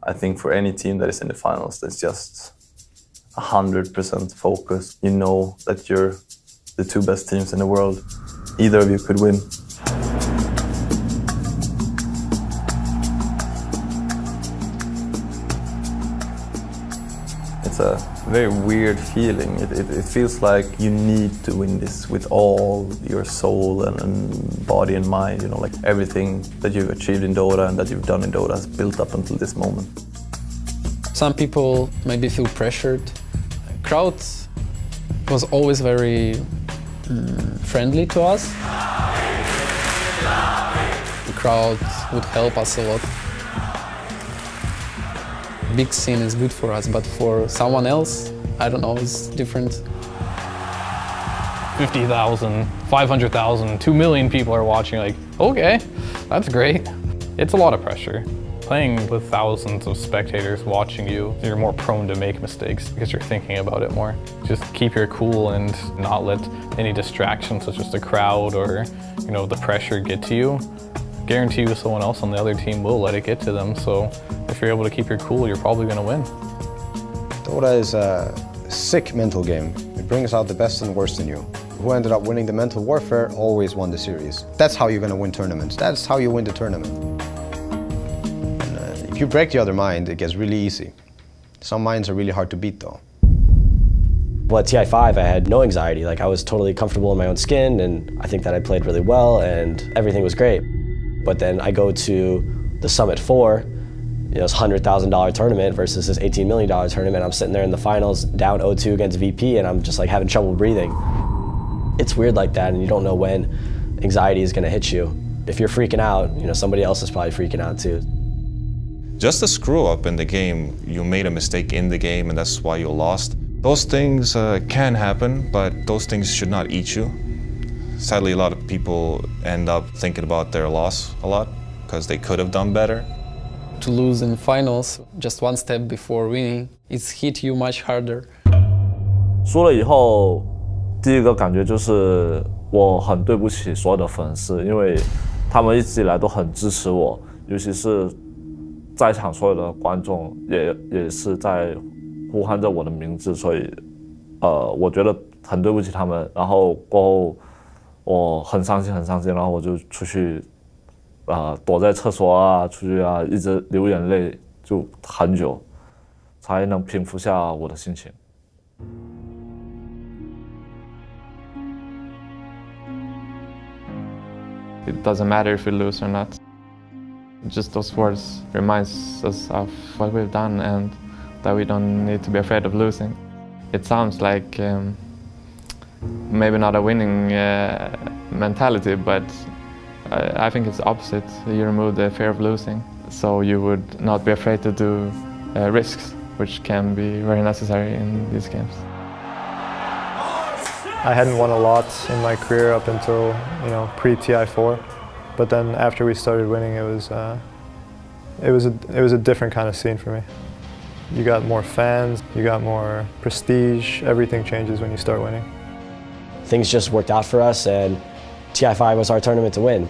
I think for any team that is in the finals, that's just 100% focus. You know that you're the two best teams in the world. Either of you could win. It's a very weird feeling. It feels like you need to win this with all your soul and body and mind. You know, like everything that you've achieved in Dota and that you've done in Dota has built up until this moment. Some people maybe feel pressured. Crowd was always very friendly to us. The crowd would help us a lot. Big scene is good for us, but for someone else, I don't know, it's different. 50,000, 500,000, 2 million people are watching, like, okay, that's great. It's a lot of pressure. Playing with thousands of spectators watching you, you're more prone to make mistakes because you're thinking about it more. Just keep your cool and not let any distractions such as the crowd or, you know, the pressure get to you. Guarantee you someone else on the other team will let it get to them, so if you're able to keep your cool, you're probably going to win. Dota is a sick mental game. It brings out the best and worst in you. Who ended up winning the mental warfare always won the series. That's how you're going to win tournaments. That's how you win the tournament. And, if you break the other mind, it gets really easy. Some minds are really hard to beat though. Well, at TI5, I had no anxiety. Like, I was totally comfortable in my own skin, and I think that I played really well, and everything was great. But then I go to the Summit 4, you know, it's a $100,000 tournament versus this $18 million tournament. I'm sitting there in the finals, down 0-2 against VP, and I'm just like having trouble breathing. It's weird like that, and you don't know when anxiety is gonna hit you. If you're freaking out, you know, somebody else is probably freaking out too. Just a screw up in the game. You made a mistake in the game, and that's why you lost. Those things can happen, but those things should not eat you. Sadly, a lot of people end up thinking about their loss a lot because they could have done better. To lose in finals, just one step before winning, it's hit you much harder. 输了以后，第一个感觉就是我很对不起所有的粉丝，因为他们一直以来都很支持我，尤其是在场所有的观众也是在呼喊着我的名字，所以我觉得很对不起他们。然后过后我很伤心，然后我就出去躲在厕所啊，出去啊，一直流眼泪，就很久才能平复下我的心情。It doesn't matter if we lose or not. Just those words reminds us of what we've done and that we don't need to be afraid of losing. It sounds like maybe not a winning mentality, but I think it's opposite. You remove the fear of losing, so you would not be afraid to do risks, which can be very necessary in these games. I hadn't won a lot in my career up until, you know, pre-TI4, but then after we started winning, it was a different kind of scene for me. You got more fans, you got more prestige. Everything changes when you start winning. Things just worked out for us, and TI5 was our tournament to win.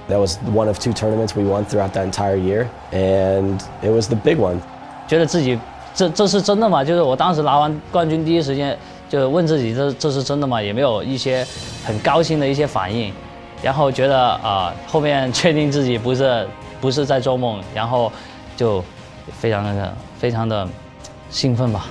That was one of 2 tournaments we won throughout that entire year, and it was the big one. 觉得自己这是真的吗？就是我当时拿完冠军，第一时间就问自己这是真的吗？也没有一些很高兴的一些反应，然后觉得后面确定自己不是在做梦，然后就非常的兴奋吧。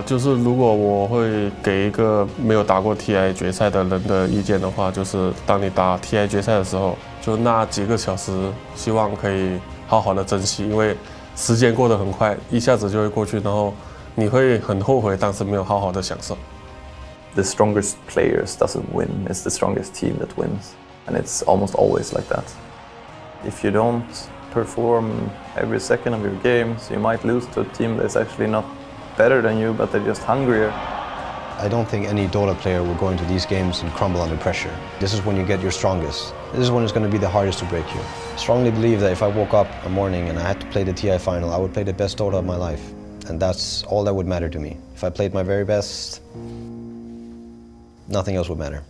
就是如果我会给一个没有打过 TI 决赛的人的意见的话，就是当你打 TI 决赛的时候，就那几个小时，希望可以好好的珍惜，因为时间过得很快，一下子就会过去，然后你会很后悔当时没有好好的享受。The strongest players doesn't win, it's the strongest team that wins. And it's almost always like that. If you don't perform every second of your games, you might lose to a team that's actually not better than you, but they're just hungrier. I don't think any Dota player will go into these games and crumble under pressure. This is when you get your strongest. This is when it's going to be the hardest to break you. I strongly believe that if I woke up a morning and I had to play the TI final, I would play the best Dota of my life. And that's all that would matter to me. If I played my very best, nothing else would matter.